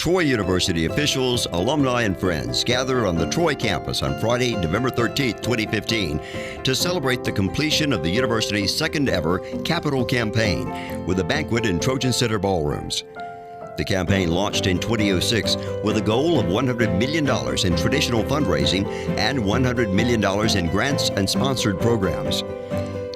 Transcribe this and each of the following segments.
Troy University officials, alumni, and friends gather on the Troy campus on Friday, November 13, 2015, to celebrate the completion of the university's second ever capital campaign with a banquet in Trojan Center ballrooms. The campaign launched in 2006 with a goal of $100 million in traditional fundraising and $100 million in grants and sponsored programs.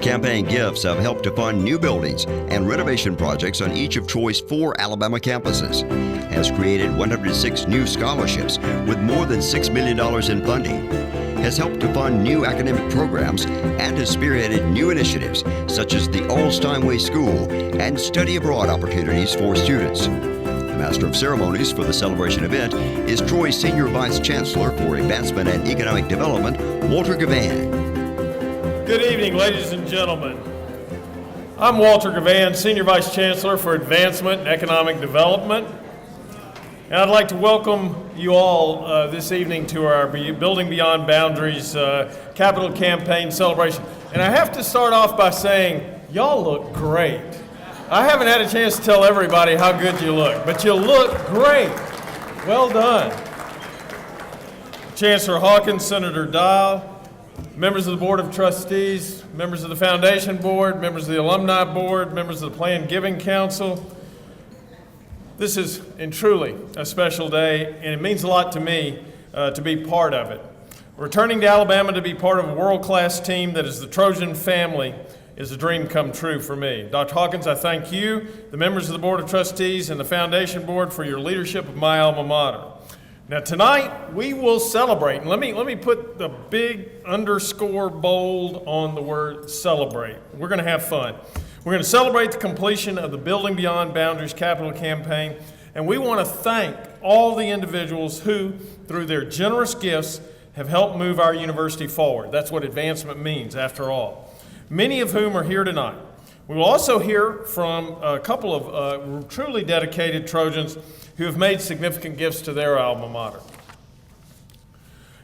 Campaign gifts have helped to fund new buildings and renovation projects on each of Troy's 4 Alabama campuses, has created 106 new scholarships with more than $6 million in funding, has helped to fund new academic programs, and has spearheaded new initiatives such as the All Steinway School and study abroad opportunities for students. The Master of Ceremonies for the celebration event is Troy's Senior Vice Chancellor for Advancement and Economic Development, Walter Gavan. Good evening, ladies and gentlemen. I'm Walter Gavan, Senior Vice Chancellor for Advancement and Economic Development. And I'd like to welcome you all this evening to our Building Beyond Boundaries Capital Campaign celebration. And I have to start off by saying, y'all look great. I haven't had a chance to tell everybody how good you look, but you look great. Well done. Chancellor Hawkins, Senator Dial, members of the Board of Trustees, members of the Foundation Board, members of the Alumni Board, members of the Planned Giving Council. This is truly a special day, and it means a lot to me to be part of it. Returning to Alabama to be part of a world-class team that is the Trojan family is a dream come true for me. Dr. Hawkins, I thank you, the members of the Board of Trustees, and the Foundation Board for your leadership of my alma mater. Now tonight we will celebrate, and let me put the big underscore bold on the word celebrate. We're going to have fun. We're going to celebrate the completion of the Building Beyond Boundaries Capital Campaign, and we want to thank all the individuals who, through their generous gifts, have helped move our university forward. That's what advancement means, after all. Many of whom are here tonight. We will also hear from a couple of truly dedicated Trojans who have made significant gifts to their alma mater.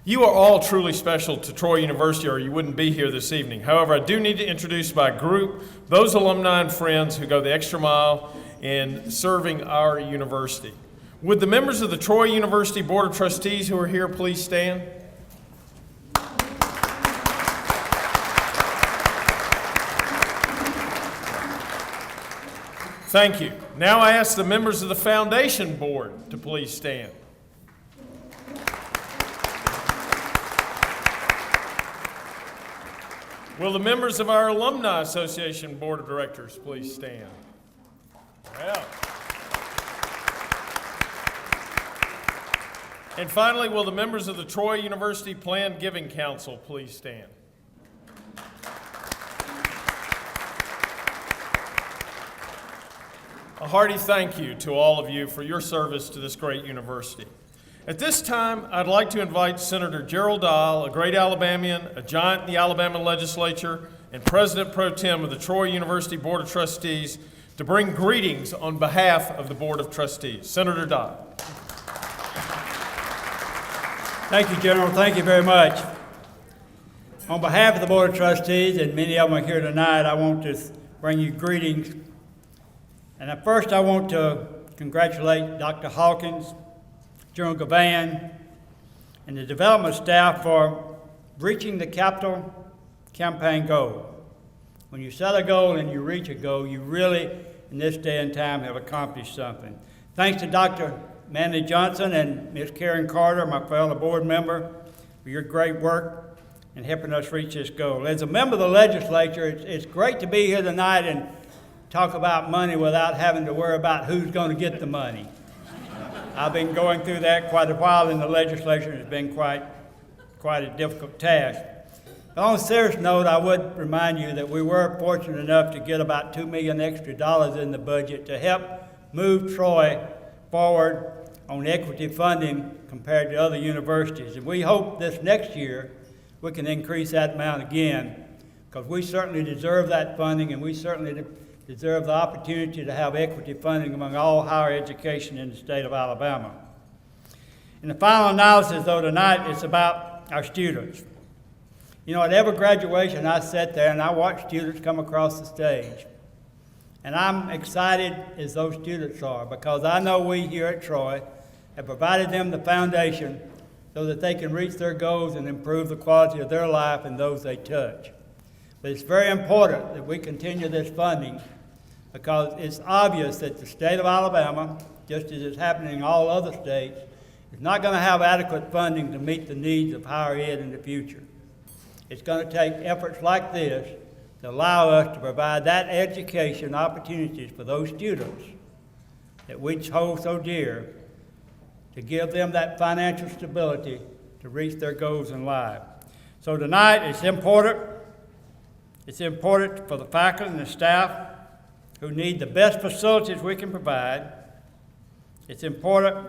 You are all truly special to Troy University, or you wouldn't be here this evening. However, I do need to introduce by group those alumni and friends who go the extra mile in serving our university. Would the members of the Troy University Board of Trustees who are here please stand? Thank you. Now I ask the members of the Foundation Board to please stand. Will the members of our Alumni Association Board of Directors please stand? Well. And finally, will the members of the Troy University Planned Giving Council please stand? A hearty thank you to all of you for your service to this great university. At this time, I'd like to invite Senator Gerald Dial, a great Alabamian, a giant in the Alabama legislature, and President Pro Tem of the Troy University Board of Trustees, to bring greetings on behalf of the Board of Trustees. Senator Dial. Thank you, General. Thank you very much. On behalf of the Board of Trustees, and many of them are here tonight, I want to bring you greetings. And at first, I want to congratulate Dr. Hawkins, General Gavan, and the development staff for reaching the capital campaign goal. When you set a goal and you reach a goal, you really, in this day and time, have accomplished something. Thanks to Dr. Manley Johnson and Ms. Karen Carter, my fellow board member, for your great work in helping us reach this goal. As a member of the legislature, it's great to be here tonight and talk about money without having to worry about who's going to get the money. I've been going through that quite a while in the legislature, and it's been quite a difficult task. But on a serious note, I would remind you that we were fortunate enough to get about $2 million extra in the budget to help move Troy forward on equity funding compared to other universities. And we hope this next year we can increase that amount again, because we certainly deserve that funding, and we certainly deserve the opportunity to have equity funding among all higher education in the state of Alabama. In the final analysis, though, tonight, it's about our students. You know, at every graduation, I sit there and I watch students come across the stage. And I'm excited as those students are, because I know we here at Troy have provided them the foundation so that they can reach their goals and improve the quality of their life and those they touch. But it's very important that we continue this funding because it's obvious that the state of Alabama, just as it's happening in all other states, is not going to have adequate funding to meet the needs of higher ed in the future. It's going to take efforts like this to allow us to provide that education opportunities for those students that we hold so dear, to give them that financial stability to reach their goals in life. So tonight, it's important for the faculty and the staff who need the best facilities we can provide. It's important,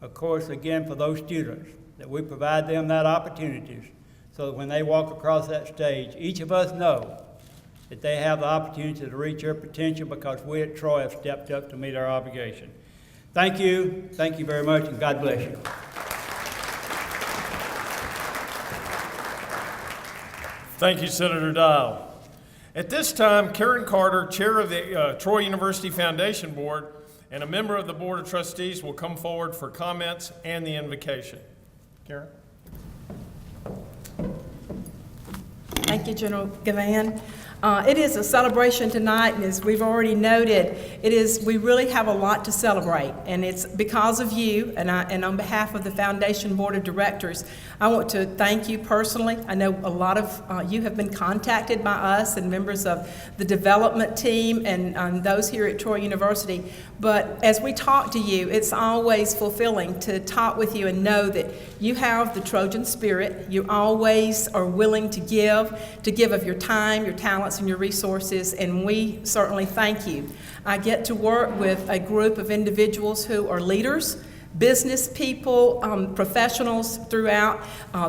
of course, again, for those students that we provide them that opportunities so that when they walk across that stage, each of us know that they have the opportunity to reach their potential because we at Troy have stepped up to meet our obligation. Thank you very much, and God bless you. Thank you, Senator Dial. At this time, Karen Carter, chair of the Troy University Foundation Board and a member of the Board of Trustees, will come forward for comments and the invocation. Karen? Thank you, General Gavan. It is a celebration tonight, and as we've already noted, we really have a lot to celebrate, and it's because of you, and on behalf of the Foundation Board of Directors, I want to thank you personally. I know a lot of you have been contacted by us and members of the development team and those here at Troy University, but as we talk to you, it's always fulfilling to talk with you and know that you have the Trojan spirit. You always are willing to give of your time, your talents, and your resources, and we certainly thank you. I get to work with a group of individuals who are leaders, business people, professionals throughout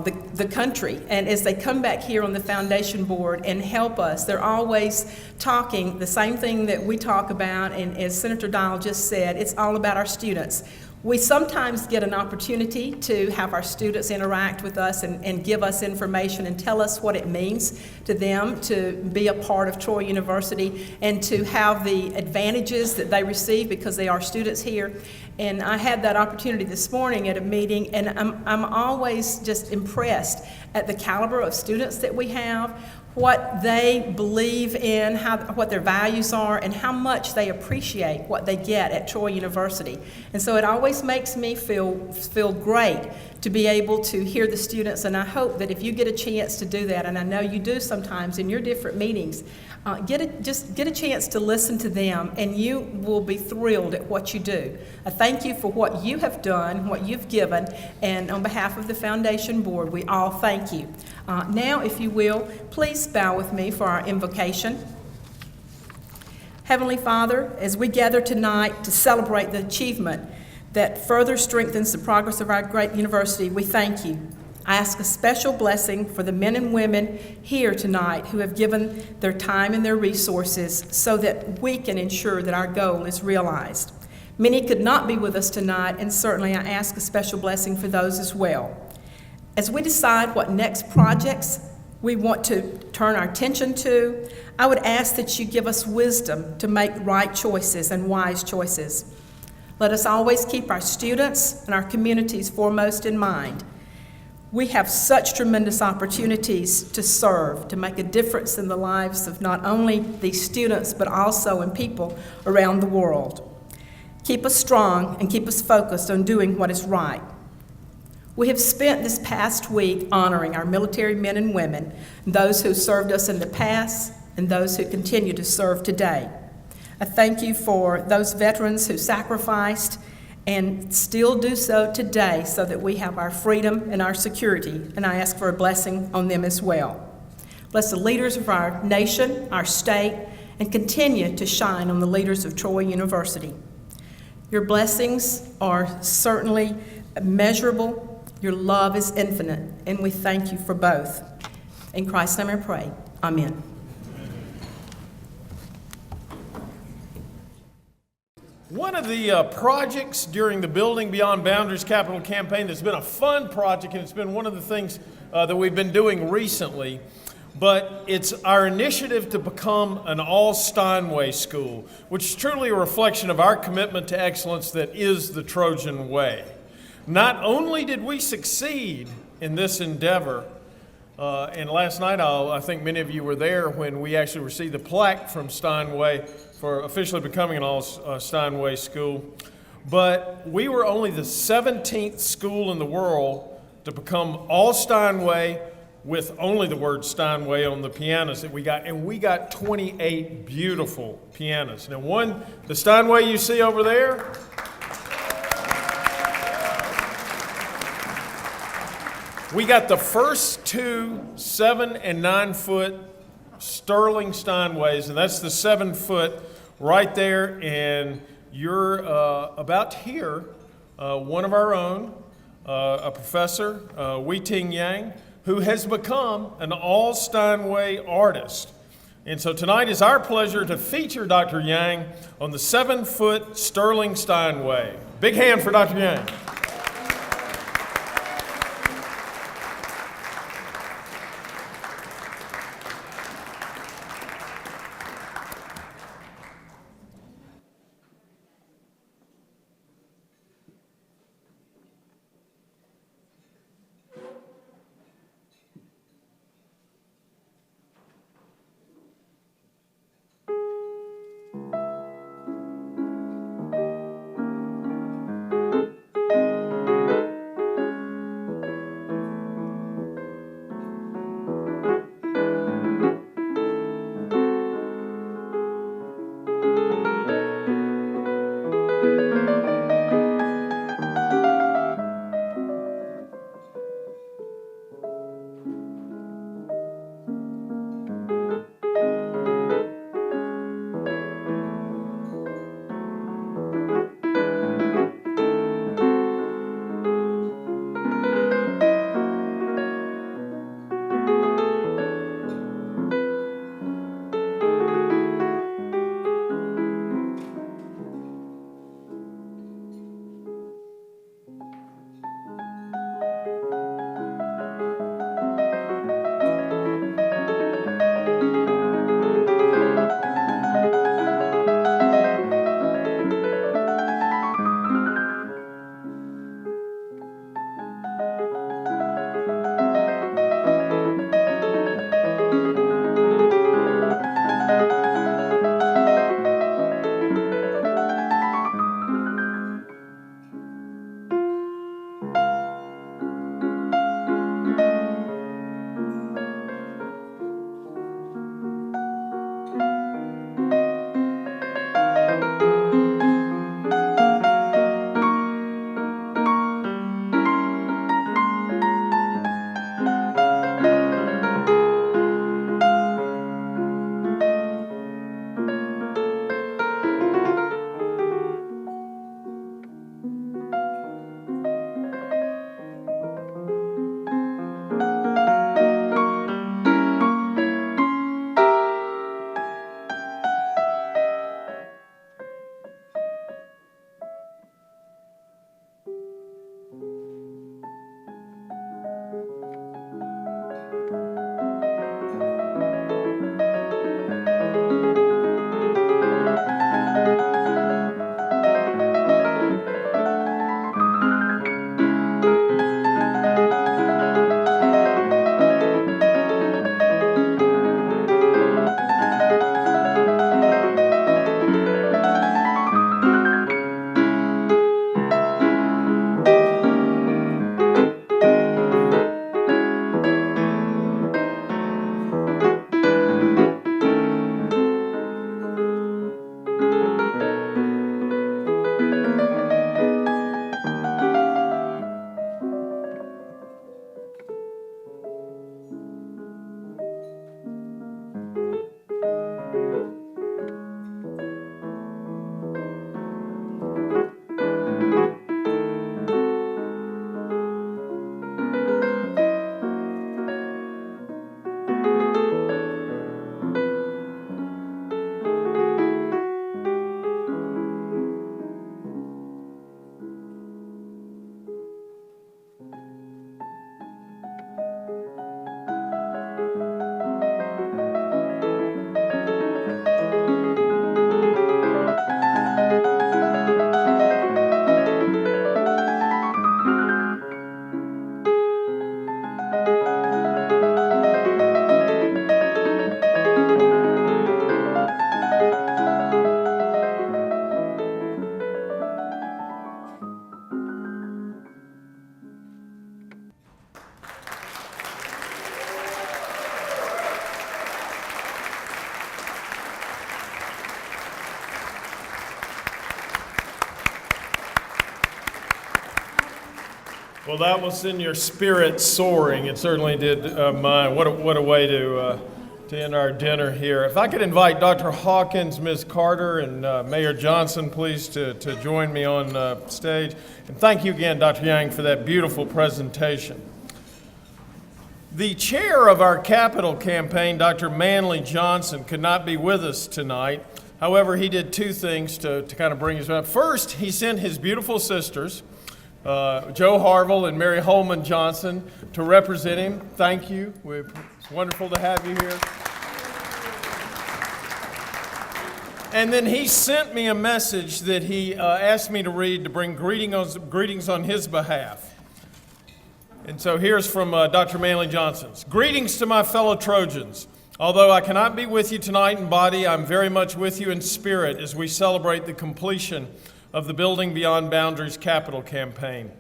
the country, and as they come back here on the Foundation Board and help us, they're always talking the same thing that we talk about, and as Senator Dial just said, it's all about our students. We sometimes get an opportunity to have our students interact with us and give us information and tell us what it means to them to be a part of Troy University and to have the advantages that they receive because they are students here. And I had that opportunity this morning at a meeting, and I'm always just impressed at the caliber of students that we have, what they believe in, what their values are, and how much they appreciate what they get at Troy University. And so it always makes me feel great to be able to hear the students, and I hope that if you get a chance to do that, and I know you do sometimes in your different meetings, just get a chance to listen to them, and you will be thrilled at what you do. I thank you for what you have done, what you've given, and on behalf of the Foundation Board, we all thank you. Now, if you will, please bow with me for our invocation. Heavenly Father, as we gather tonight to celebrate the achievement that further strengthens the progress of our great university, we thank you. I ask a special blessing for the men and women here tonight who have given their time and their resources so that we can ensure that our goal is realized. Many could not be with us tonight, and certainly I ask a special blessing for those as well. As we decide what next projects we want to turn our attention to, I would ask that you give us wisdom to make right choices and wise choices. Let us always keep our students and our communities foremost in mind. We have such tremendous opportunities to serve, to make a difference in the lives of not only these students, but also in people around the world. Keep us strong and keep us focused on doing what is right. We have spent this past week honoring our military men and women, those who served us in the past and those who continue to serve today. I thank you for those veterans who sacrificed and still do so today so that we have our freedom and our security, and I ask for a blessing on them as well. Bless the leaders of our nation, our state, and continue to shine on the leaders of Troy University. Your blessings are certainly measurable. Your love is infinite, and we thank you for both. In Christ's name I pray, amen. One of the projects during the Building Beyond Boundaries capital campaign that's been a fun project, and it's been one of the things that we've been doing recently, but it's our initiative to become an all-Steinway school, which is truly a reflection of our commitment to excellence that is the Trojan way. Not only did we succeed in this endeavor, and last night I think many of you were there when we actually received the plaque from Steinway for officially becoming an all-Steinway school, but we were only the 17th school in the world to become all Steinway with only the word Steinway on the pianos that we got, and we got 28 beautiful pianos. Now the Steinway you see over there, we got the first two 7 and 9 foot Sterling Steinways, and that's the 7 foot right there, and you're about here, one of our own, a professor, Wei Ting Yang, who has become an all Steinway artist. And so tonight is our pleasure to feature Dr. Yang on the 7 foot Sterling Steinway. Big hand for Dr. Yang. Well, that will send your spirit soaring. It certainly did mine. What a way to end our dinner here. If I could invite Dr. Hawkins, Ms. Carter, and Mayor Johnson, please, to join me on stage. And thank you again, Dr. Yang, for that beautiful presentation. The chair of our capital campaign, Dr. Manley Johnson, could not be with us tonight. However, he did two things to kind of bring us up. First, he sent his beautiful sisters, Joe Harville and Mary Holman Johnson, to represent him. Thank you. It's wonderful to have you here. And then he sent me a message that he asked me to read to bring greetings on his behalf. And so here's from Dr. Manley Johnson. Greetings to my fellow Trojans. Although I cannot be with you tonight in body, I'm very much with you in spirit as we celebrate the completion of the Building Beyond Boundaries capital campaign.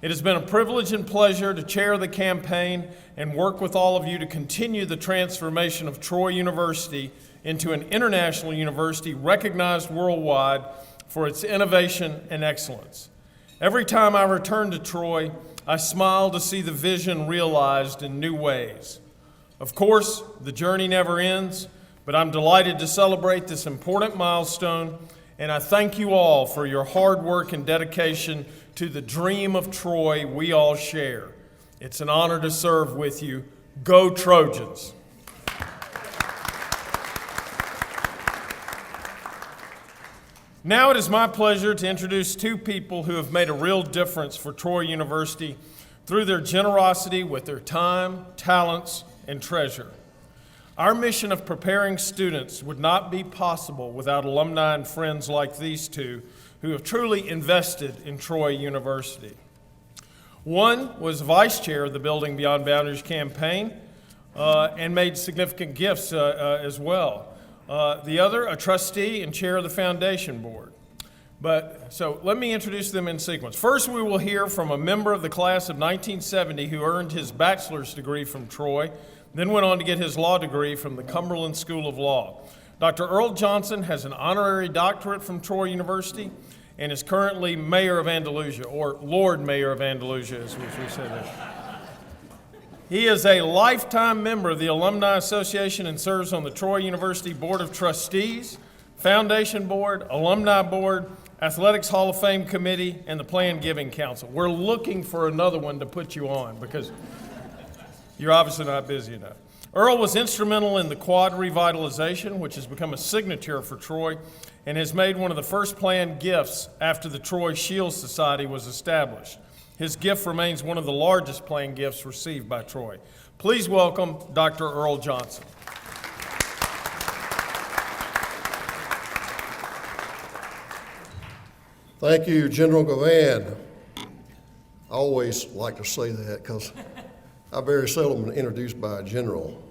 It has been a privilege and pleasure to chair the campaign and work with all of you to continue the transformation of Troy University into an international university recognized worldwide for its innovation and excellence. Every time I return to Troy, I smile to see the vision realized in new ways. Of course, the journey never ends, but I'm delighted to celebrate this important milestone, and I thank you all for your hard work and dedication to the dream of Troy we all share. It's an honor to serve with you. Go Trojans! Now it is my pleasure to introduce two people who have made a real difference for Troy University through their generosity with their time, talents, and treasure. Our mission of preparing students would not be possible without alumni and friends like these two who have truly invested in Troy University. One was vice chair of the Building Beyond Boundaries campaign and made significant gifts as well. The other, a trustee and chair of the foundation board. So let me introduce them in sequence. First, we will hear from a member of the class of 1970 who earned his bachelor's degree from Troy, then went on to get his law degree from the Cumberland School of Law. Dr. Earl Johnson has an honorary doctorate from Troy University and is currently mayor of Andalusia, or Lord Mayor of Andalusia, as we say that. He is a lifetime member of the Alumni Association and serves on the Troy University Board of Trustees, Foundation Board, Alumni Board, Athletics Hall of Fame Committee, and the Planned Giving Council. We're looking for another one to put you on because you're obviously not busy enough. Earl was instrumental in the quad revitalization, which has become a signature for Troy, and has made one of the first planned gifts after the Troy Shield Society was established. His gift remains one of the largest planned gifts received by Troy. Please welcome Dr. Earl Johnson. Thank you, General Gavan. I always like to say that because I very seldom am introduced by a general,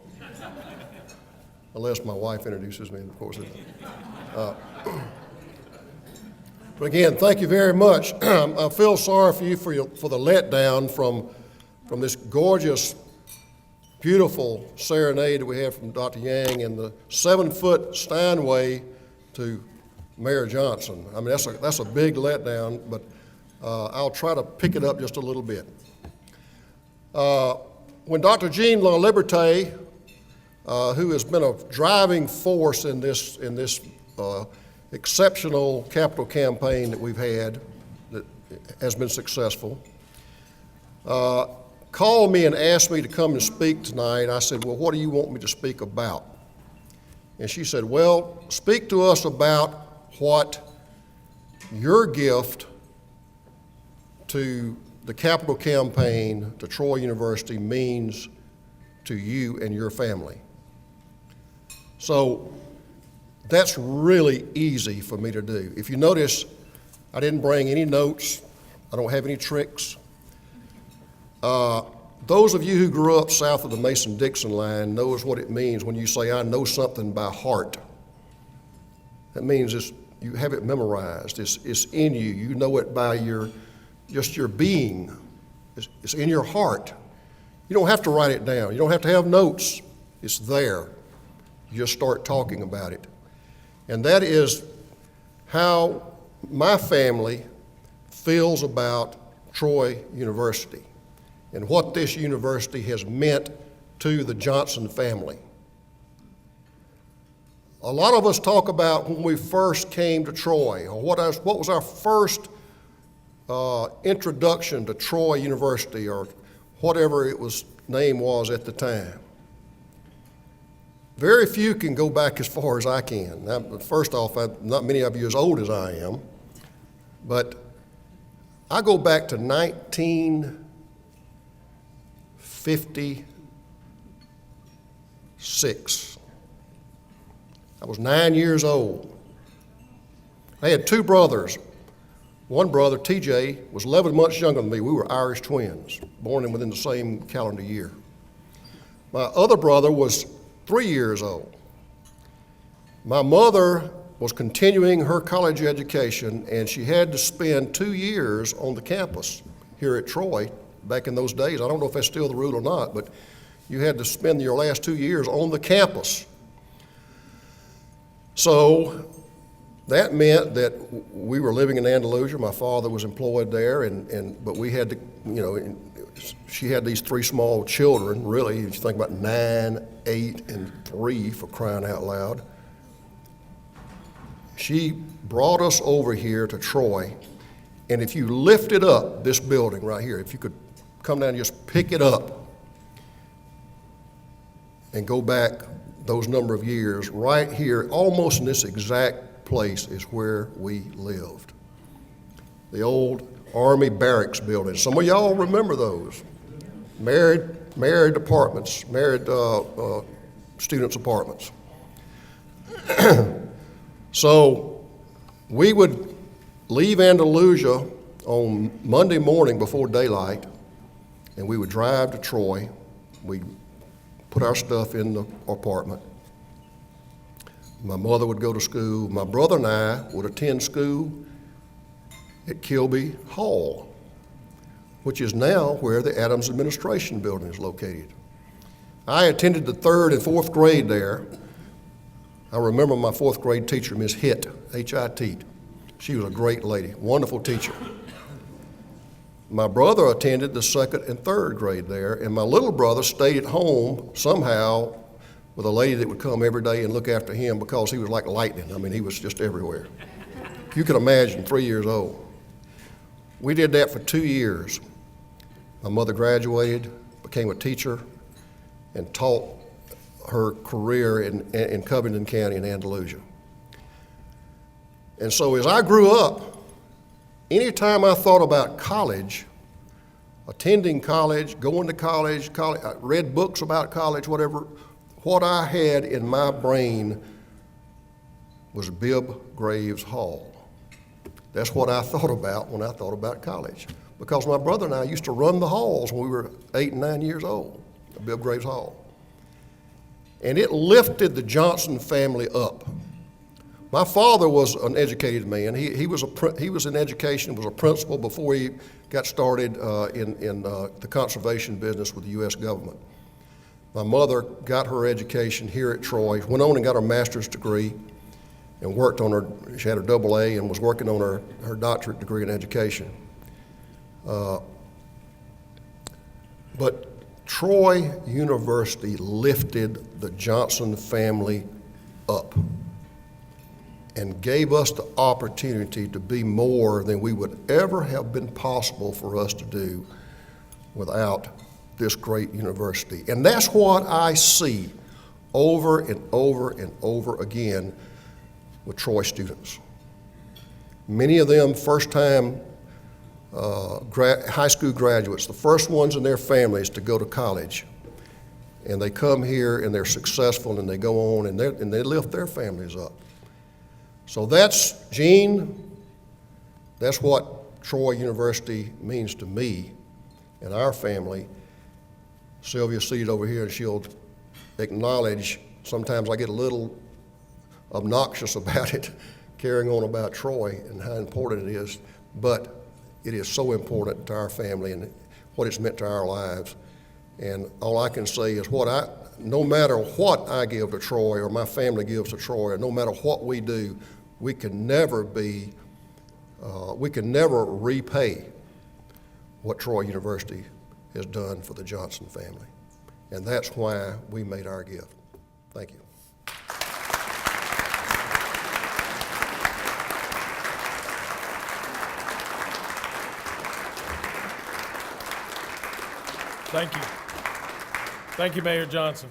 unless my wife introduces me, of course. But again, thank you very much. I feel sorry for you for the letdown from this gorgeous, beautiful serenade that we had from Dr. Yang and the 7-foot Steinway to Mayor Johnson. I mean, that's a big letdown, but I'll try to pick it up just a little bit. When Dr. Jean LaLiberte, who has been a driving force in this exceptional capital campaign that we've had that has been successful, called me and asked me to come and speak tonight, I said, well, what do you want me to speak about? And she said, well, speak to us about what your gift to the capital campaign to Troy University means to you and your family. So that's really easy for me to do. If you notice, I didn't bring any notes. I don't have any tricks. Those of you who grew up south of the Mason-Dixon line knows what it means when you say, I know something by heart. That means you have it memorized. It's in you. You know it by your being. It's in your heart. You don't have to write it down. You don't have to have notes. It's there. You just start talking about it. And that is how my family feels about Troy University. and what this university has meant to the Johnson family. A lot of us talk about when we first came to Troy, or what was our first introduction to Troy University, or whatever name was at the time. Very few can go back as far as I can. Now, first off, not many of you as old as I am, but I go back to 1956. I was 9 years old. I had two brothers. One brother, TJ, was 11 months younger than me. We were Irish twins, born within the same calendar year. My other brother was 3 years old. My mother was continuing her college education, and she had to spend 2 years on the campus here at Troy back in those days. I don't know if that's still the rule or not, but you had to spend your last 2 years on the campus. So that meant that we were living in Andalusia. My father was employed there, but we had to, she had these three small children, really. You think about 9, 8, and 3, for crying out loud. She brought us over here to Troy, and if you lifted up this building right here, if you could come down and just pick it up and go back those number of years, right here, almost in this exact place is where we lived. The old Army barracks building. Some of y'all remember those. Married apartments, married students' apartments. So we would leave Andalusia on Monday morning before daylight, and we would drive to Troy. We'd put our stuff in the apartment. My mother would go to school. My brother and I would attend school at Kilby Hall, which is now where the Adams Administration Building is located. I attended the 3rd and 4th grade there. I remember my 4th grade teacher, Miss Hitt, H-I-T. She was a great lady, wonderful teacher. My brother attended the 2nd and 3rd grade there, and my little brother stayed at home somehow with a lady that would come every day and look after him because he was like lightning. I mean, he was just everywhere. You can imagine, 3 years old. We did that for 2 years. My mother graduated, became a teacher, and taught her career in Covington County in Andalusia. And so as I grew up, anytime I thought about college, attending college, going to college, I read books about college, whatever, what I had in my brain was Bibb Graves Hall. That's what I thought about when I thought about college, because my brother and I used to run the halls when we were 8 and 9 years old, at Bibb Graves Hall. And it lifted the Johnson family up. My father was an educated man. He was in education, was a principal before he got started in the conservation business with the U.S. government. My mother got her education here at Troy, went on and got her master's degree, and worked on her, she had her AA and was working on her doctorate degree in education. But Troy University lifted the Johnson family up and gave us the opportunity to be more than we would ever have been possible for us to do without this great university. And that's what I see over and over and over again with Troy students. Many of them first-time high school graduates, the first ones in their families to go to college. And they come here and they're successful and they go on and they lift their families up. So that's, Gene, that's what Troy University means to me and our family. Sylvia's seated over here and she'll acknowledge, sometimes I get a little obnoxious about it, carrying on about Troy and how important it is, but it is so important to our family and what it's meant to our lives. And all I can say is no matter what I give to Troy or my family gives to Troy, or no matter what we do, we can never repay what Troy University has done for the Johnson family. And that's why we made our gift. Thank you. Thank you. Thank you, Mayor Johnson.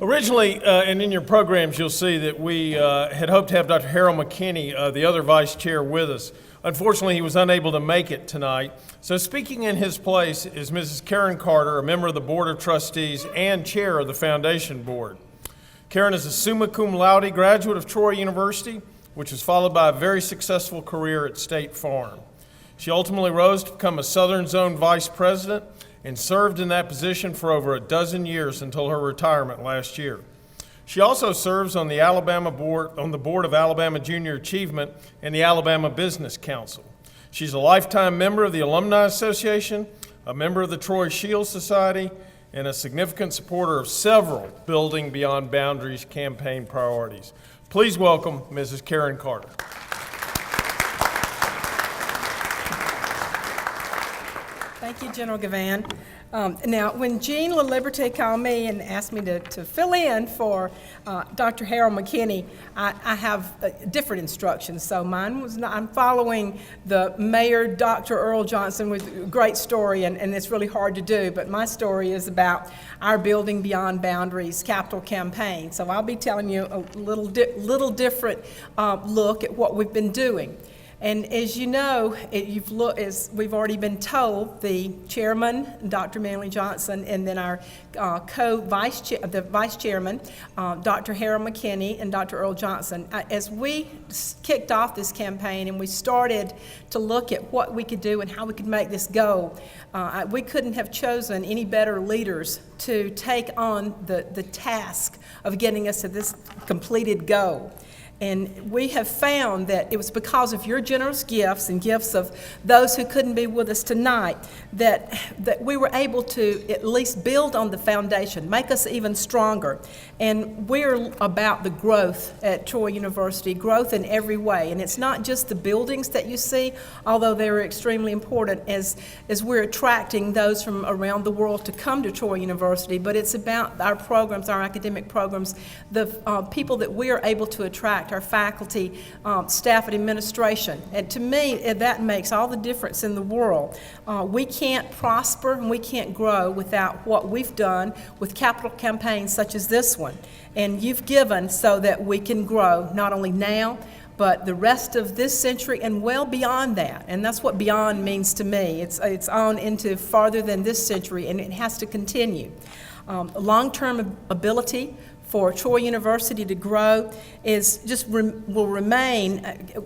Originally, and in your programs, you'll see that we had hoped to have Dr. Harold McKinney, the other vice chair, with us. Unfortunately, he was unable to make it tonight. So speaking in his place is Mrs. Karen Carter, a member of the Board of Trustees and chair of the Foundation Board. Karen is a summa cum laude graduate of Troy University, which was followed by a very successful career at State Farm. She ultimately rose to become a Southern Zone Vice President and served in that position for over a dozen years until her retirement last year. She also serves on the board of Alabama Junior Achievement and the Alabama Business Council. She's a lifetime member of the Alumni Association, a member of the Troy Shield Society, and a significant supporter of several Building Beyond Boundaries campaign priorities. Please welcome Mrs. Karen Carter. Thank you, General Gavan. Now, when Jean LaLiberté called me and asked me to fill in for Dr. Harold McKinney, I have different instructions. So mine was not, I'm following the Mayor, Dr. Earl Johnson, with a great story, and it's really hard to do, but my story is about our Building Beyond Boundaries capital campaign. So I'll be telling you a little different look at what we've been doing. And as you know, as we've already been told, the chairman, Dr. Manley Johnson, and then our the vice chairman, Dr. Harold McKinney and Dr. Earl Johnson, as we kicked off this campaign and we started to look at what we could do and how we could make this go, we couldn't have chosen any better leaders to take on the task of getting us to this completed goal. And we have found that it was because of your generous gifts and gifts of those who couldn't be with us tonight that we were able to at least build on the foundation, make us even stronger. And we're about the growth at Troy University, growth in every way. And it's not just the buildings that you see, although they're extremely important as we're attracting those from around the world to come to Troy University, but it's about our programs, our academic programs, the people that we are able to attract, our faculty, staff, and administration. And to me, that makes all the difference in the world. We can't prosper and we can't grow without what we've done with capital campaigns such as this one. And you've given so that we can grow not only now, but the rest of this century and well beyond that. And that's what beyond means to me. It's on into farther than this century, and it has to continue. Long-term ability for Troy University to grow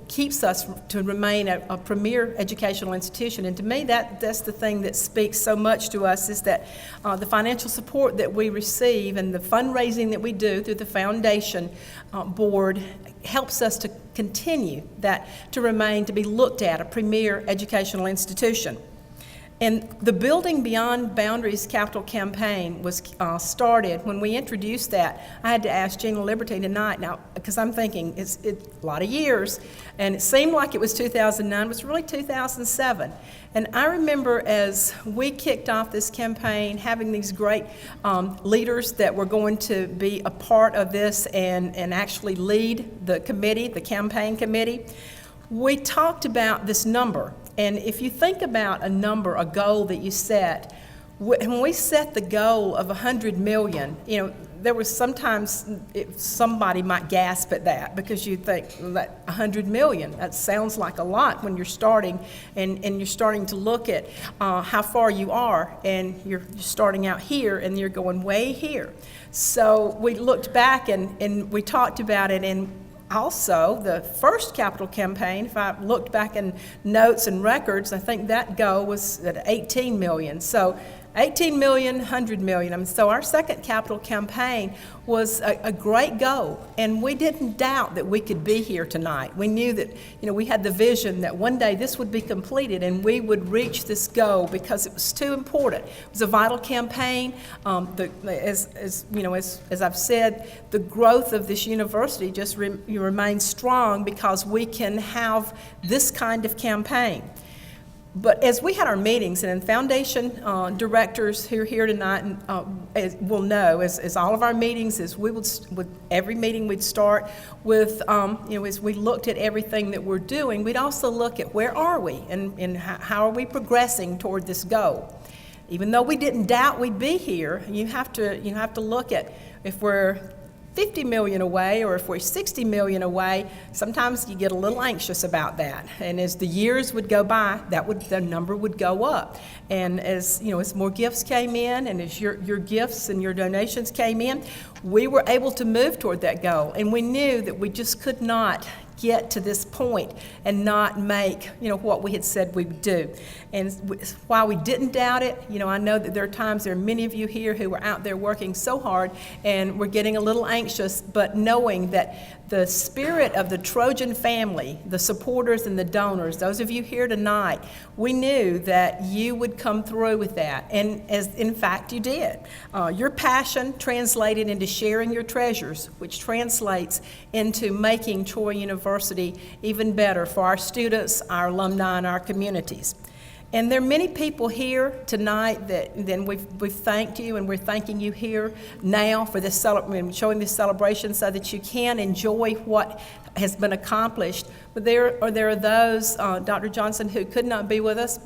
keeps us to remain a premier educational institution. And to me, that's the thing that speaks so much to us, is that the financial support that we receive and the fundraising that we do through the foundation board helps us to continue that, to be looked at a premier educational institution. And the Building Beyond Boundaries capital campaign was started. When we introduced that, I had to ask Jean LaLiberté tonight, now, because I'm thinking it's a lot of years, and it seemed like it was 2009, it was really 2007. And I remember as we kicked off this campaign, having these great leaders that were going to be a part of this and actually lead the committee, the campaign committee, we talked about this number. And if you think about a number, a goal that you set, when we set the goal of 100 million, there was sometimes somebody might gasp at that, because you think, well, that 100 million, that sounds like a lot when you're starting and you're starting to look at how far you are, and you're starting out here and you're going way here. So we looked back and we talked about it. And also, the first capital campaign, if I looked back in notes and records, I think that goal was at 18 million. So 18 million, 100 million. So our second capital campaign was a great goal, and we didn't doubt that we could be here tonight. We knew that, we had the vision that one day this would be completed and we would reach this goal, because it was too important. It was a vital campaign. As I've said, the growth of this university just remains strong because we can have this kind of campaign. But as we had our meetings, and foundation directors who are here tonight will know, as all of our meetings, as we would, with every meeting we'd start with, as we looked at everything that we're doing, we'd also look at where are we and how are we progressing toward this goal. Even though we didn't doubt we'd be here, you have to look at if we're 50 million away or if we're 60 million away. Sometimes you get a little anxious about that, and as the years would go by, the number would go up. And as more gifts came in, and as your gifts and your donations came in, we were able to move toward that goal. And we knew that we just could not get to this point and not make what we had said we would do. And while we didn't doubt it, I know that there are many of you here who are out there working so hard, and we're getting a little anxious, but knowing that the spirit of the Trojan family, the supporters and the donors, those of you here tonight, we knew that you would come through with that, and as in fact you did. Your passion translated into sharing your treasures, which translates into making Troy University even better for our students, our alumni, and our communities. And there are many people here tonight that we've thanked you, and we're thanking you here now for this showing this celebration so that you can enjoy what has been accomplished. But there are those, Dr. Johnson, who could not be with us,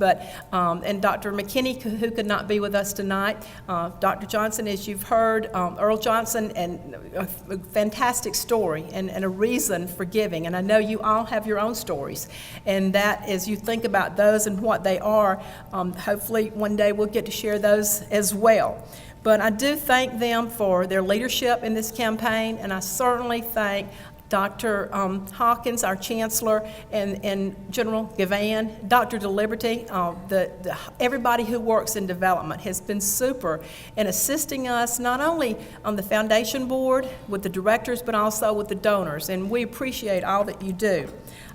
and Dr. McKinney, who could not be with us tonight. Dr. Johnson, as you've heard, Earl Johnson, and a fantastic story and a reason for giving. And I know you all have your own stories, and that as you think about those and what they are, hopefully one day we'll get to share those as well. But I do thank them for their leadership in this campaign, and I certainly thank Dr. Hawkins, our Chancellor, and General Gavan, Dr. DeLiberty, everybody who works in development has been super in assisting us, not only on the foundation board with the directors, but also with the donors, and we appreciate all that you do.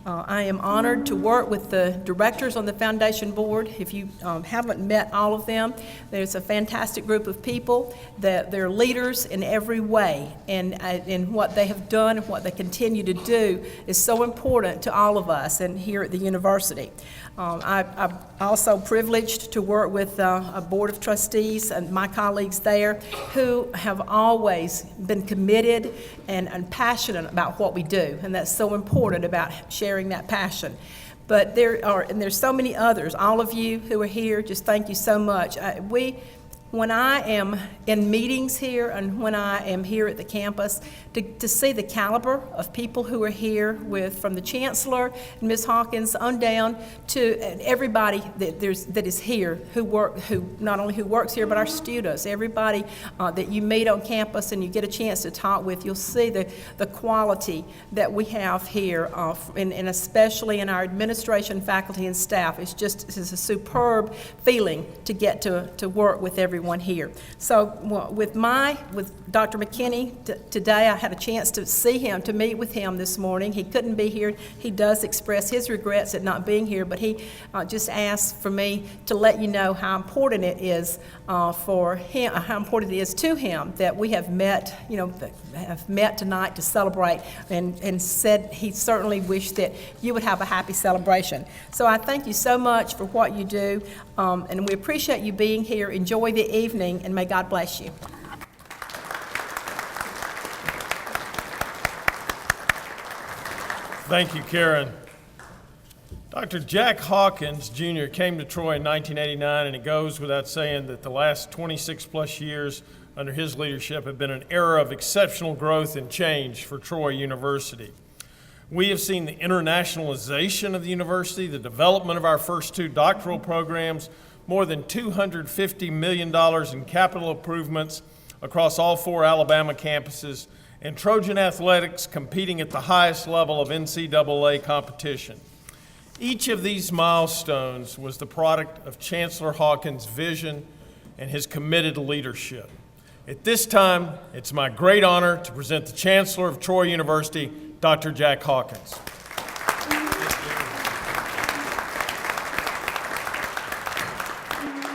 I am honored to work with the directors on the foundation board. If you haven't met all of them, there's a fantastic group of people that they're leaders in every way, and what they have done and what they continue to do is so important to all of us and here at the university. I'm also privileged to work with a board of trustees and my colleagues there who have always been committed and passionate about what we do, and that's so important about sharing that passion. But there's so many others. All of you who are here, just thank you so much. When I am in meetings here and when I am here at the campus, to see the caliber of people who are here from the Chancellor, Ms. Hawkins, on down to everybody that is here who not only works here, but our students, everybody that you meet on campus and you get a chance to talk with, you'll see the quality that we have here, and especially in our administration, faculty, and staff. It's a superb feeling to get to work with everyone here. So with Dr. McKinney today, I had a chance to meet with him this morning. He couldn't be here. He does express his regrets at not being here, but he just asked for me to let you know how important it is for him, how important it is to him that we have met tonight to celebrate, and said he certainly wished that you would have a happy celebration. So I thank you so much for what you do, and we appreciate you being here. Enjoy the evening, and may God bless you. Thank you, Karen. Dr. Jack Hawkins, Jr. came to Troy in 1989, and it goes without saying that the last 26-plus years under his leadership have been an era of exceptional growth and change for Troy University. We have seen the internationalization of the university, the development of our first 2 doctoral programs, more than $250 million in capital improvements across all 4 Alabama campuses, and Trojan athletics competing at the highest level of NCAA competition. Each of these milestones was the product of Chancellor Hawkins' vision and his committed leadership. At this time, it's my great honor to present the Chancellor of Troy University, Dr. Jack Hawkins.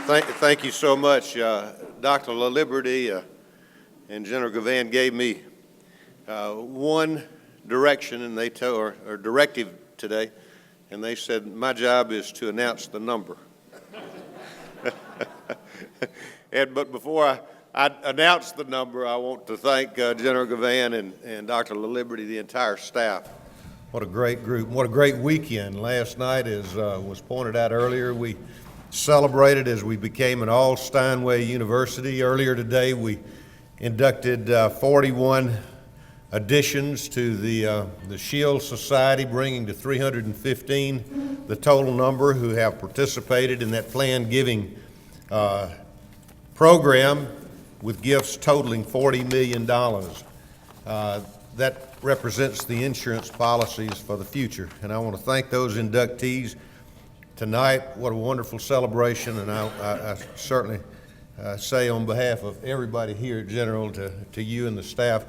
Thank you so much. Dr. LaLiberty and General Gavan gave me one direction, and or directive today, and they said, my job is to announce the number. But before I announce the number, I want to thank General Gavan and Dr. LaLiberty, the entire staff. What a great group. What a great weekend. Last night, as was pointed out earlier, we celebrated as we became an all-Steinway University. Earlier today, we inducted 41 additions to the Shield Society, bringing to 315 the total number who have participated in that planned giving program, with gifts totaling $40 million. That represents the insurance policies for the future. And I want to thank those inductees tonight. What a wonderful celebration, and I certainly say on behalf of everybody here at General to you and the staff,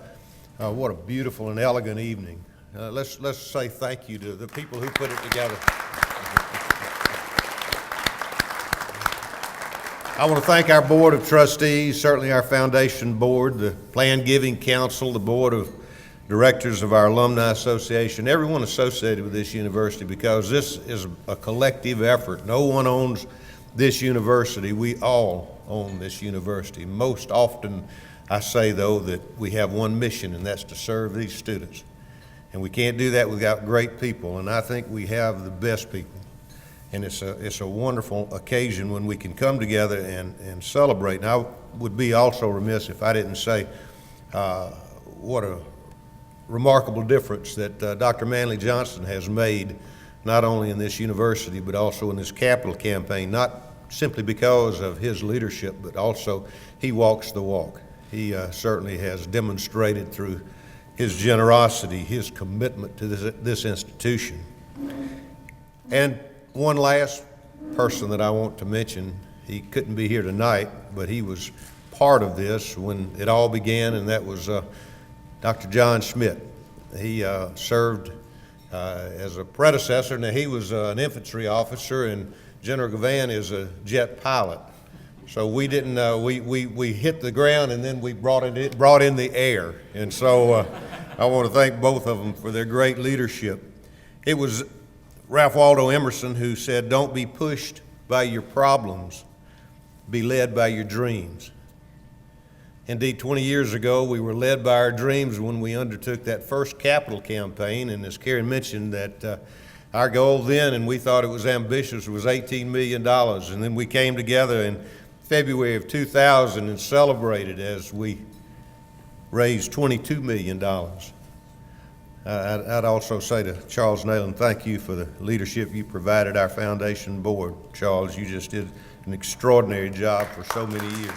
what a beautiful and elegant evening. Let's say thank you to the people who put it together. I want to thank our Board of Trustees, certainly our Foundation Board, the Planned Giving Council, the Board of Directors of our Alumni Association, everyone associated with this university, because this is a collective effort. No one owns this university. We all own this university. Most often I say, though, that we have one mission, and that's to serve these students. And we can't do that without great people, and I think we have the best people. And it's a wonderful occasion when we can come together and celebrate. And I would be also remiss if I didn't say what a remarkable difference that Dr. Manley Johnson has made, not only in this university, but also in this capital campaign, not simply because of his leadership, but also he walks the walk. He certainly has demonstrated through his generosity, his commitment to this institution. And one last person that I want to mention, he couldn't be here tonight, but he was part of this when it all began, and that was Dr. John Schmidt. He served as a predecessor. Now, he was an infantry officer, and General Gavan is a jet pilot. So we didn't, we hit the ground, and then we brought in the air. And so I want to thank both of them for their great leadership. It was Ralph Waldo Emerson who said, "Don't be pushed by your problems, be led by your dreams." Indeed, 20 years ago, we were led by our dreams when we undertook that first capital campaign, and as Karen mentioned, that our goal then, and we thought it was ambitious, was $18 million, and then we came together in February of 2000 and celebrated as we raised $22 million. I'd also say to Charles Nayland, thank you for the leadership you provided our foundation board. Charles, you just did an extraordinary job for so many years.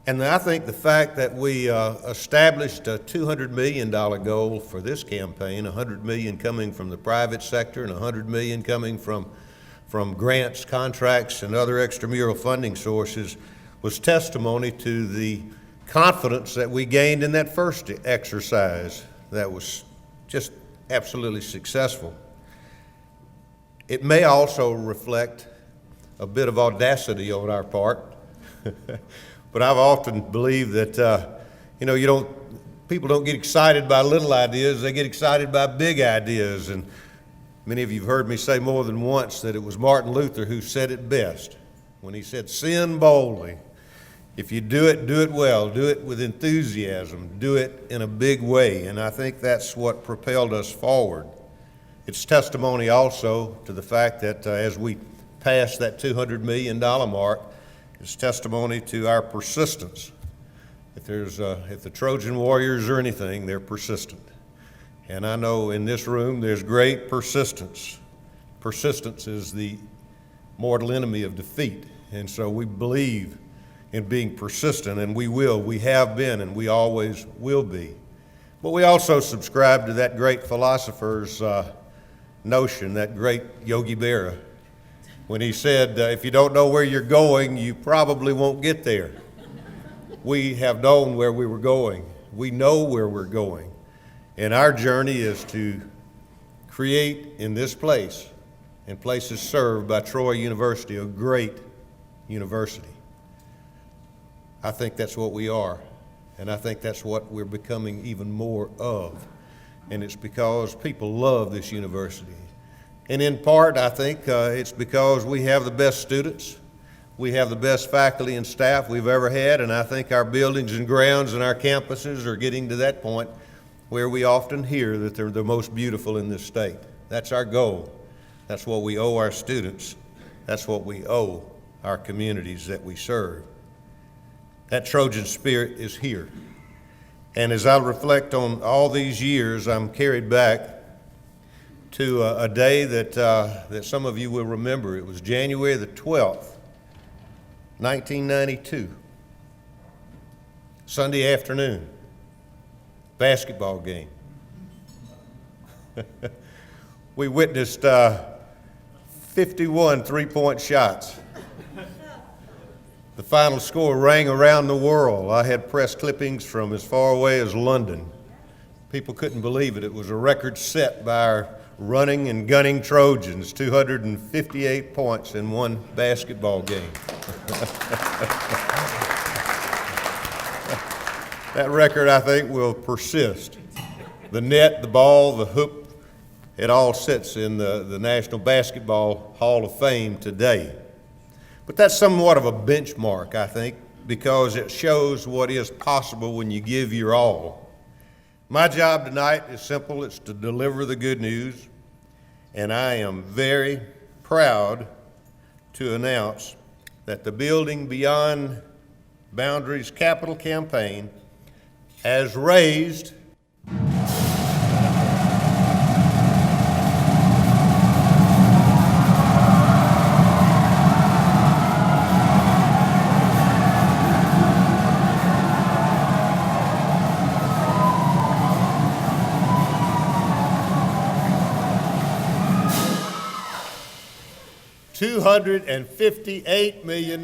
And I think the fact that we established a $200 million goal for this campaign, $100 million coming from the private sector and $100 million coming from grants, contracts, and other extramural funding sources, was testimony to the confidence that we gained in that first exercise that was just absolutely successful. It may also reflect a bit of audacity on our part, but I've often believed that, people don't get excited by little ideas, they get excited by big ideas. And many of you have heard me say more than once that it was Martin Luther who said it best when he said, "Sin boldly. If you do it well, do it with enthusiasm, do it in a big way." And I think that's what propelled us forward. It's testimony also to the fact that as we pass that $200 million mark, it's testimony to our persistence. If the Trojan warriors are anything, they're persistent. And I know in this room there's great persistence. Persistence is the mortal enemy of defeat. And so we believe in being persistent, and we have been, and we always will be. But we also subscribe to that great philosopher's notion, that great Yogi Berra, when he said, if you don't know where you're going, you probably won't get there. We have known where we were going. We know where we're going. And our journey is to create in this place, and places served by Troy University, a great university. I think that's what we are. And I think that's what we're becoming even more of. And it's because people love this university. And in part, I think it's because we have the best students. We have the best faculty and staff we've ever had, and I think our buildings and grounds and our campuses are getting to that point where we often hear that they're the most beautiful in this state. That's our goal. That's what we owe our students. That's what we owe our communities that we serve. That Trojan spirit is here. And as I reflect on all these years, I'm carried back to a day that some of you will remember. It was January the 12th, 1992, Sunday afternoon, basketball game. We witnessed 51 three-point shots. The final score rang around the world. I had press clippings from as far away as London. People couldn't believe it. It was a record set by our running and gunning Trojans, 258 points in one basketball game. That record, I think, will persist. The net, the ball, the hoop, it all sits in the National Basketball Hall of Fame today. But that's somewhat of a benchmark, I think, because it shows what is possible when you give your all. My job tonight is simple. It's to deliver the good news, and I am very proud to announce that the Building Beyond Boundaries Capital Campaign has raised $258 million.